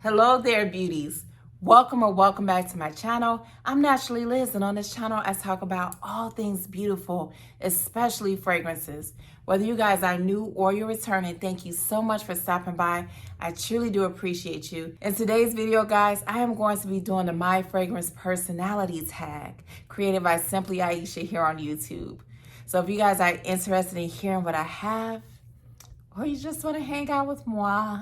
Hello there, beauties. Welcome or welcome back to my channel. I'm Naturally Liz, and on this channel, I talk about all things beautiful, especially fragrances. Whether you guys are new or you're returning, thank you so much for stopping by. I truly do appreciate you. In today's video, guys, I am going to be doing the My Fragrance Personality tag created by Simply Ayesha here on YouTube. So if you guys are interested in hearing what I have, or you just want to hang out with moi,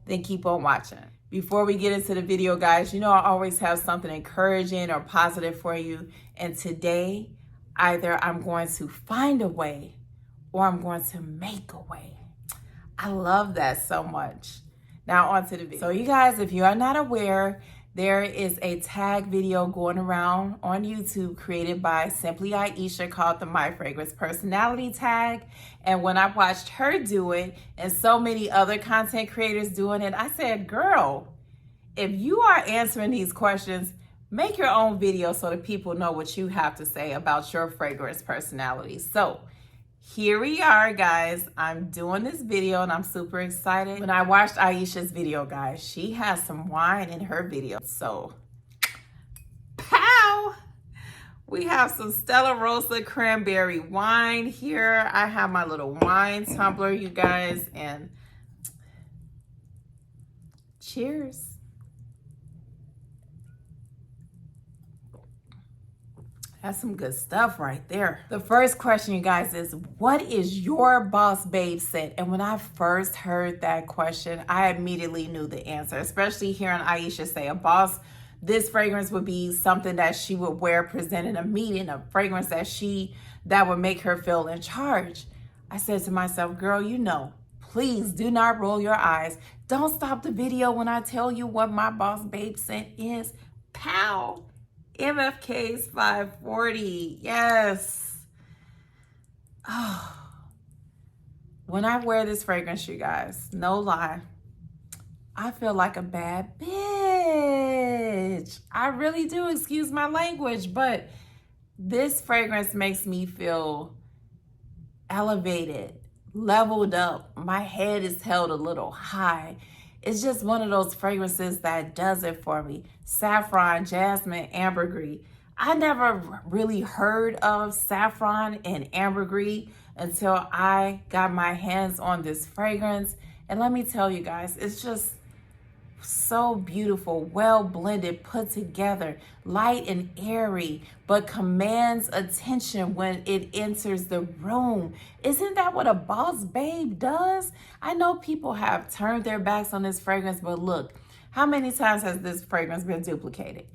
then keep on watching. Before we get into the video, guys, you know I always have something encouraging or positive for you. And today, either I'm going to find a way or I'm going to make a way. I love that so much. Now on to the video. So you guys, if you are not aware, there is a tag video going around on YouTube created by Simply Ayesha called the My Fragrance Personality tag. And when I watched her do it and so many other content creators doing it, I said, girl, if you are answering these questions, make your own video so that people know what you have to say about your fragrance personality. So here we are, guys. I'm doing this video and I'm super excited. When I watched Ayesha's video, guys, she has some wine in her video. So, pow! We have some Stella Rosa cranberry wine here. I have my little wine tumbler, you guys, and cheers. That's some good stuff right there. The first question, you guys, is what is your boss babe scent? And when I first heard that question, I immediately knew the answer, especially hearing Ayesha say this fragrance would be something that she would wear presenting a meeting, a fragrance that would make her feel in charge. I said to myself, girl, you know, please do not roll your eyes. Don't stop the video when I tell you what my boss babe scent is. Pow! MFK's 540. Yes. Oh. When I wear this fragrance, you guys, no lie, I feel like a bad bitch. I really do, excuse my language, but this fragrance makes me feel elevated, leveled up. My head is held a little high. It's just one of those fragrances that does it for me. Saffron, jasmine, ambergris. I never really heard of saffron and ambergris until I got my hands on this fragrance. And let me tell you guys, it's just so beautiful, well blended, put together, light and airy, but commands attention when it enters the room. Isn't that what a boss babe does? I know people have turned their backs on this fragrance, but look, how many times has this fragrance been duplicated,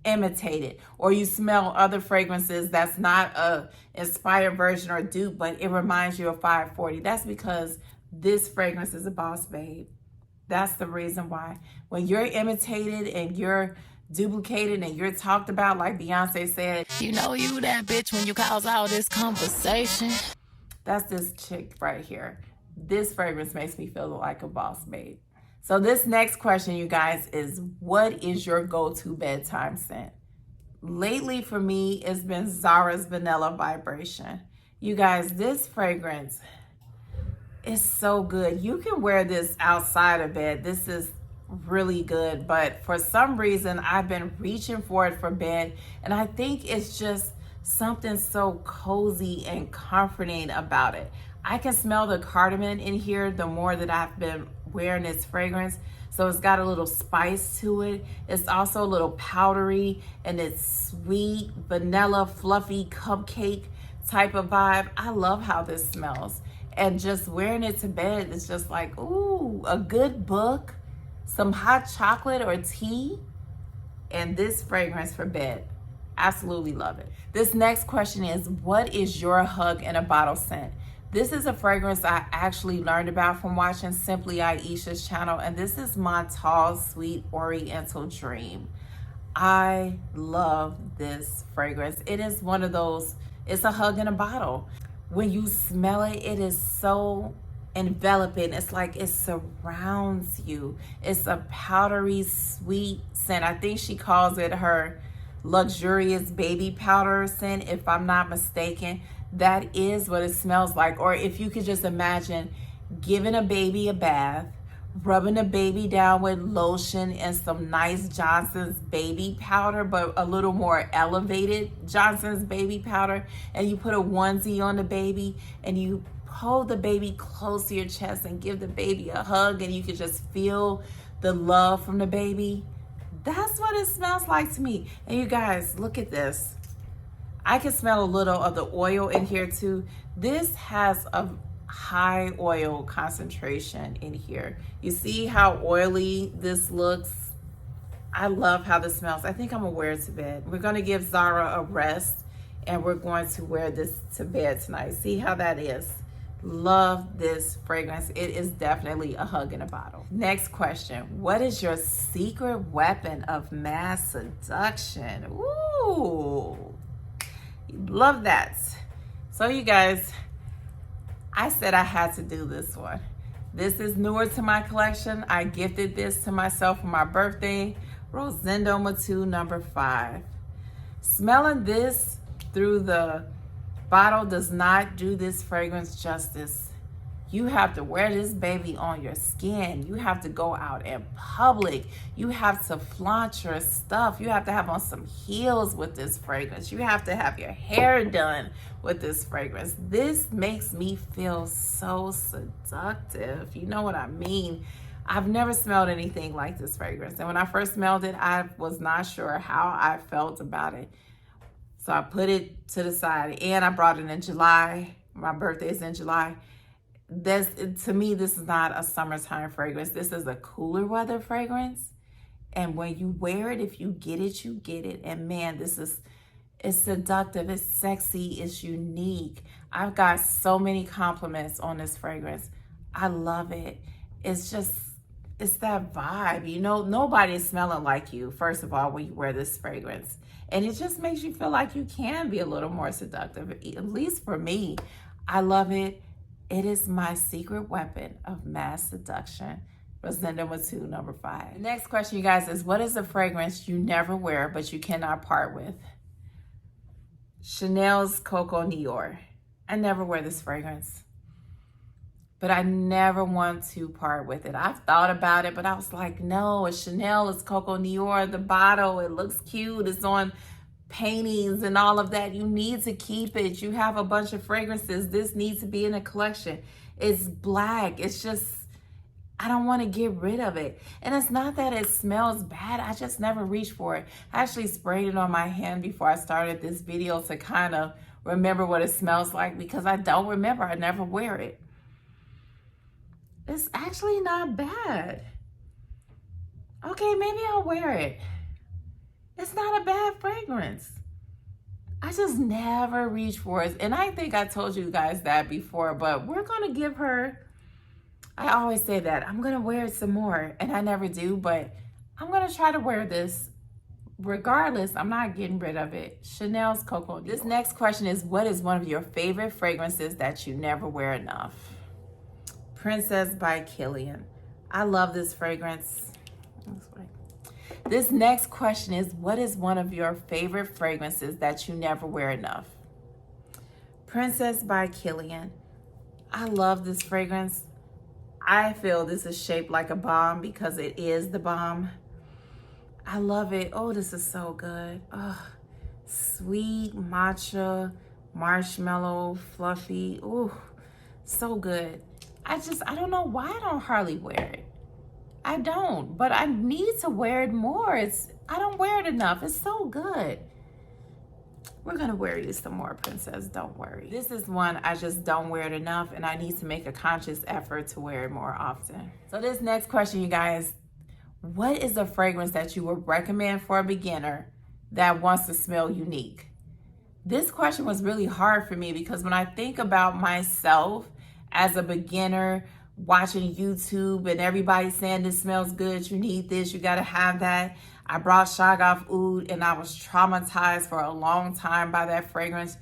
imitated, or you smell other fragrances that's not a inspired version or dupe, but it reminds you of 540? That's because this fragrance is a boss babe. That's the reason why. When you're imitated and you're duplicated and you're talked about, like Beyonce said, you know you that bitch when you cause all this conversation. That's this chick right here. This fragrance makes me feel like a boss babe. So this next question, you guys, is what is your go-to bedtime scent? Lately for me, it's been Zara's Vanilla Vibration. You guys, this fragrance, it's so good. You can wear this outside of bed. This is really good, but for some reason, I've been reaching for it for bed, and I think it's just something so cozy and comforting about it. I can smell the cardamom in here the more that I've been wearing this fragrance, so it's got a little spice to it. It's also a little powdery, and it's sweet, vanilla, fluffy, cupcake type of vibe. I love how this smells. And just wearing it to bed, it's just like, ooh, a good book, some hot chocolate or tea, and this fragrance for bed. Absolutely love it. This next question is, what is your hug in a bottle scent? This is a fragrance I actually learned about from watching Simply Ayesha's channel, and this is Montal's Sweet Oriental Dream. I love this fragrance. It is one of those, it's a hug in a bottle. When you smell it, it is so enveloping. It's like it surrounds you. It's a powdery, sweet scent. I think she calls it her luxurious baby powder scent, if I'm not mistaken. That is what it smells like. Or if you could just imagine giving a baby a bath, rubbing the baby down with lotion and some nice Johnson's baby powder, but a little more elevated Johnson's baby powder. And you put a onesie on the baby and you hold the baby close to your chest and give the baby a hug, and you can just feel the love from the baby. That's what it smells like to me. And you guys, look at this. I can smell a little of the oil in here too. This has a high oil concentration in here. You see how oily this looks? I love how this smells. I think I'm gonna wear it to bed. We're gonna give Zara a rest and we're going to wear this to bed tonight. See how that is? Love this fragrance. It is definitely a hug in a bottle. Next question. What is your secret weapon of mass seduction? Ooh, love that. So you guys, I said I had to do this one. This is newer to my collection. I gifted this to myself for my birthday. Rosendo Matu number 5. Smelling this through the bottle does not do this fragrance justice. You have to wear this baby on your skin. You have to go out in public. You have to flaunt your stuff. You have to have on some heels with this fragrance. You have to have your hair done with this fragrance. This makes me feel so seductive. You know what I mean? I've never smelled anything like this fragrance. And when I first smelled it, I was not sure how I felt about it. So I put it to the side, and I brought it in July. My birthday is in July. To me, this is not a summertime fragrance. This is a cooler weather fragrance. And when you wear it, if you get it, you get it. And man, it's seductive, it's sexy, it's unique. I've got so many compliments on this fragrance. I love it. It's that vibe. You know, nobody's smelling like you, first of all, when you wear this fragrance. And it just makes you feel like you can be a little more seductive, at least for me. I love it. It is my secret weapon of mass seduction. Rosendo Matu number 5. The next question, you guys, is what is a fragrance you never wear but you cannot part with? Chanel's Coco Nior. I never wear this fragrance, but I never want to part with it. I've thought about it, but I was like, no, it's Chanel, it's Coco Nior, the bottle, it looks cute, it's on paintings and all of that. You need to keep it. You have a bunch of fragrances. This needs to be in a collection. It's black. It's just, I don't want to get rid of it. And it's not that it smells bad. I just never reached for it. I actually sprayed it on my hand before I started this video to kind of remember what it smells like, because I don't remember. I never wear it. It's actually not bad. Okay, maybe I'll wear it. It's not a bad fragrance. I just never reach for it. And I think I told you guys that before, but we're going to give her, I always say that, I'm going to wear it some more. And I never do, but I'm going to try to wear this. Regardless, I'm not getting rid of it. Chanel's Coco. This next question is, what is one of your favorite fragrances that you never wear enough? Princess by Kilian. I love this fragrance. This next question is, what is one of your favorite fragrances that you never wear enough? Princess by Kilian. I love this fragrance. I feel this is shaped like a bomb because it is the bomb. I love it. Oh, this is so good. Oh, sweet matcha, marshmallow, fluffy. Oh, so good. I don't know why I don't hardly wear it. I don't, but I need to wear it more. I don't wear it enough. It's so good. We're gonna wear you some more, Princess, don't worry. This is one I just don't wear it enough, and I need to make a conscious effort to wear it more often. So this next question, you guys, what is a fragrance that you would recommend for a beginner that wants to smell unique? This question was really hard for me because when I think about myself as a beginner, watching YouTube and everybody saying this smells good, you need this, you gotta have that. I brought Shagaf Oud and I was traumatized for a long time by that fragrance.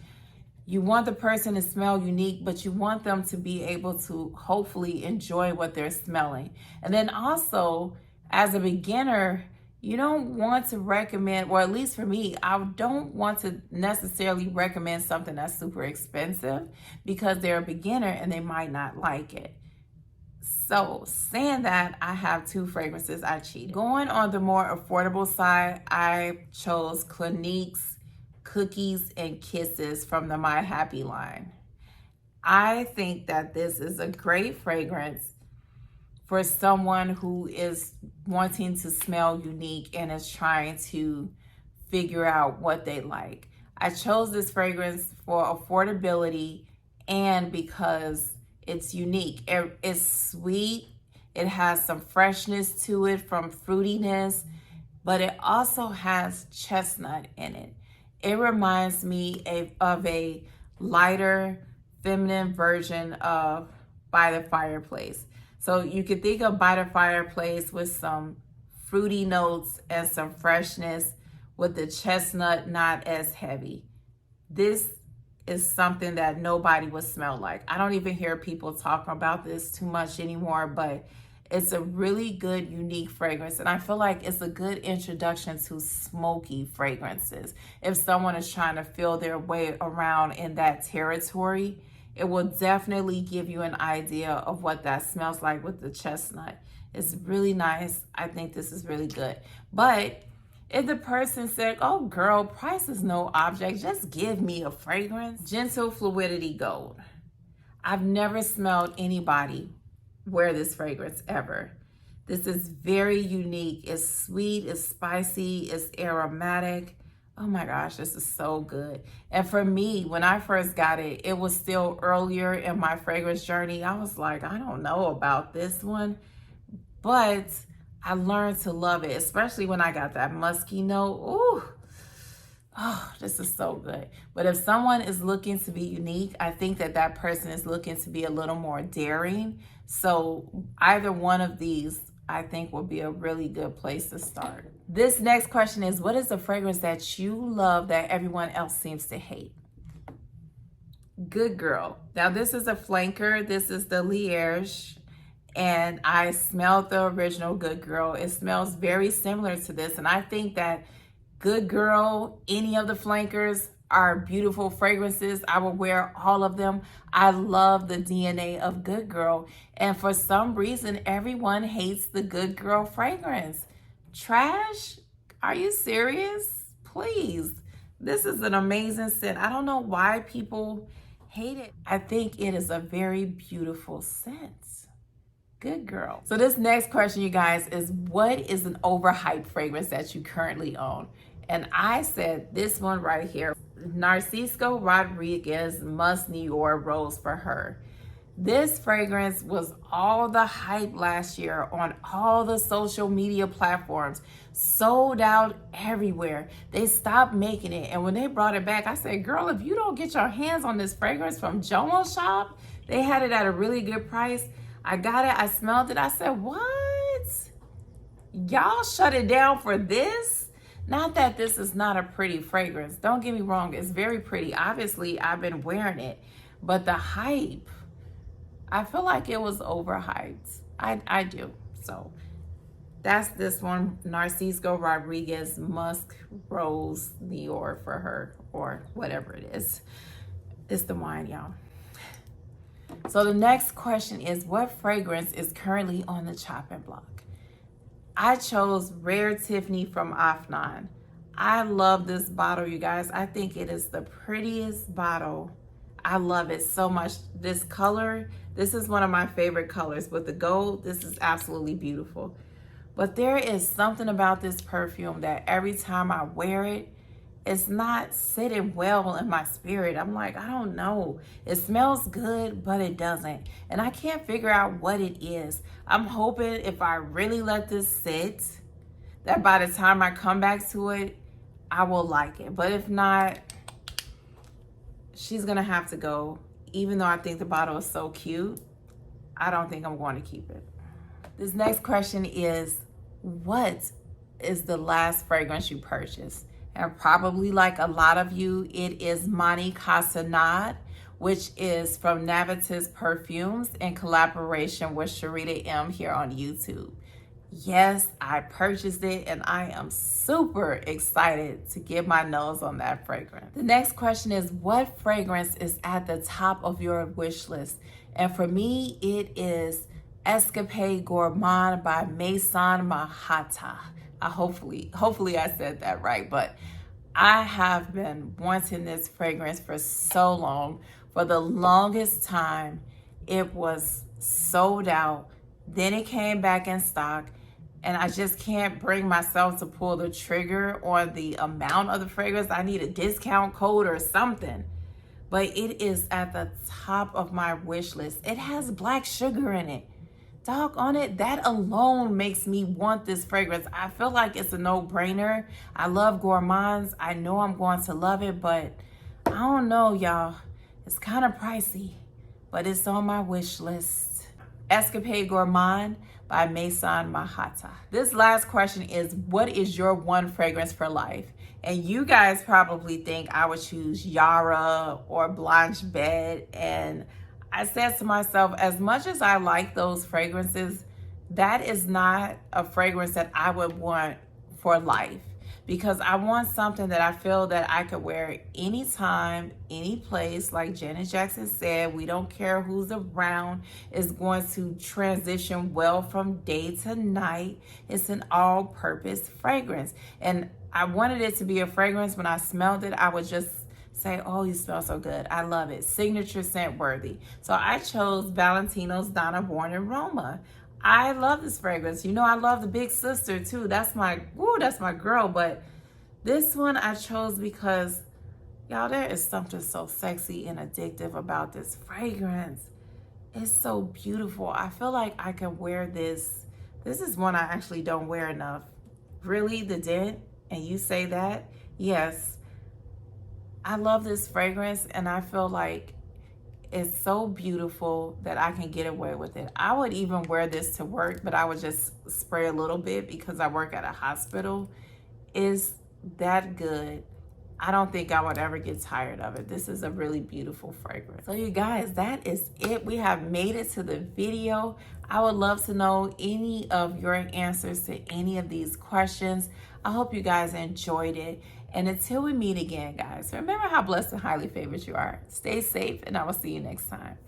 You want the person to smell unique, but you want them to be able to hopefully enjoy what they're smelling. And then also, as a beginner, you don't want to recommend, or at least for me, I don't want to necessarily recommend something that's super expensive because they're a beginner and they might not like it. So saying that, I have two fragrances I cheated. Going on the more affordable side, I chose Clinique's Cookies and Kisses from the My Happy line. I think that this is a great fragrance for someone who is wanting to smell unique and is trying to figure out what they like. I chose this fragrance for affordability and because it's unique. It's sweet. It has some freshness to it from fruitiness, but it also has chestnut in it. It reminds me of a lighter, feminine version of By the Fireplace. So you could think of By the Fireplace with some fruity notes and some freshness, with the chestnut not as heavy. This is something that nobody would smell like. I don't even hear people talking about this too much anymore, but it's a really good, unique fragrance. And I feel like it's a good introduction to smoky fragrances. If someone is trying to feel their way around in that territory, it will definitely give you an idea of what that smells like with the chestnut. It's really nice. I think this is really good. But if the person said, oh girl, price is no object, just give me a fragrance. Gentle Fluidity Gold. I've never smelled anybody wear this fragrance ever. This is very unique. It's sweet, it's spicy, it's aromatic. Oh my gosh, this is so good. And for me, when I first got it, it was still earlier in my fragrance journey. I was like, I don't know about this one, but I learned to love it, especially when I got that musky note. Ooh, oh, this is so good. But if someone is looking to be unique, I think that that person is looking to be a little more daring. So either one of these, I think, will be a really good place to start. This next question is, what is a fragrance that you love that everyone else seems to hate? Good Girl. Now, this is a flanker. This is the Liège. And I smelled the original Good Girl. It smells very similar to this. And I think that Good Girl, any of the flankers are beautiful fragrances. I will wear all of them. I love the DNA of Good Girl. And for some reason, everyone hates the Good Girl fragrance. Trash? Are you serious? Please. This is an amazing scent. I don't know why people hate it. I think it is a very beautiful scent. Good Girl. So this next question, you guys, is what is an overhyped fragrance that you currently own? And I said this one right here, Narciso Rodriguez Musk Nior Rose for Her. This fragrance was all the hype last year on all the social media platforms, sold out everywhere. They stopped making it. And when they brought it back, I said, girl, if you don't get your hands on this fragrance from Jomo Shop, they had it at a really good price. I got it, I smelled it, I said, what? Y'all shut it down for this? Not that this is not a pretty fragrance. Don't get me wrong, it's very pretty. Obviously, I've been wearing it, but the hype, I feel like it was overhyped. I do. So that's this one, Narciso Rodriguez Musk Rose Nior for Her, or whatever it is. It's the wine, y'all. So the next question is, what fragrance is currently on the chopping block? I chose Rare Tiffany from Afnan. I love this bottle, you guys. I think it is the prettiest bottle. I love it so much. This color, this is one of my favorite colors. With the gold, this is absolutely beautiful. But there is something about this perfume that every time I wear it, it's not sitting well in my spirit. I'm like, I don't know. It smells good, but it doesn't. And I can't figure out what it is. I'm hoping if I really let this sit, that by the time I come back to it, I will like it. But if not, she's gonna have to go. Even though I think the bottle is so cute, I don't think I'm going to keep it. This next question is, what is the last fragrance you purchased? And probably like a lot of you, it is Mani Casanad, which is from Navitus Perfumes in collaboration with Sharita M here on YouTube. Yes, I purchased it and I am super excited to get my nose on that fragrance. The next question is, what fragrance is at the top of your wish list? And for me, it is Escapade Gourmand by Maison Mahata. Hopefully I said that right, but I have been wanting this fragrance for so long. For the longest time, it was sold out. Then it came back in stock, and I just can't bring myself to pull the trigger on the amount of the fragrance. I need a discount code or something. But it is at the top of my wish list. It has black sugar in it. Doggone it, that alone makes me want this fragrance. I feel like it's a no-brainer. I love gourmands. I know I'm going to love it, but I don't know, y'all. It's kind of pricey, but it's on my wish list. Escapade Gourmand by Maison Mahata. This last question is, what is your one fragrance for life? And you guys probably think I would choose Yara or Blanche Bed, and I said to myself, as much as I like those fragrances, that is not a fragrance that I would want for life, because I want something that I feel that I could wear anytime, any place. Like Janet Jackson said, we don't care who's around. It's going to transition well from day to night. It's an all-purpose fragrance. And I wanted it to be a fragrance. When I smelled it, I would just say, oh, you smell so good. I love it. Signature scent worthy. So I chose Valentino's Donna Born Aroma. I love this fragrance. You know, I love the Big Sister too. That's my girl. But this one I chose because, y'all, there is something so sexy and addictive about this fragrance. It's so beautiful. I feel like I can wear this. This is one I actually don't wear enough. Really, the dent? And you say that? Yes. I love this fragrance, and I feel like it's so beautiful that I can get away with it. I would even wear this to work, but I would just spray a little bit because I work at a hospital. It's that good. I don't think I would ever get tired of it. This is a really beautiful fragrance. So you guys, that is it. We have made it to the video. I would love to know any of your answers to any of these questions. I hope you guys enjoyed it. And until we meet again, guys, remember how blessed and highly favored you are. Stay safe, and I will see you next time.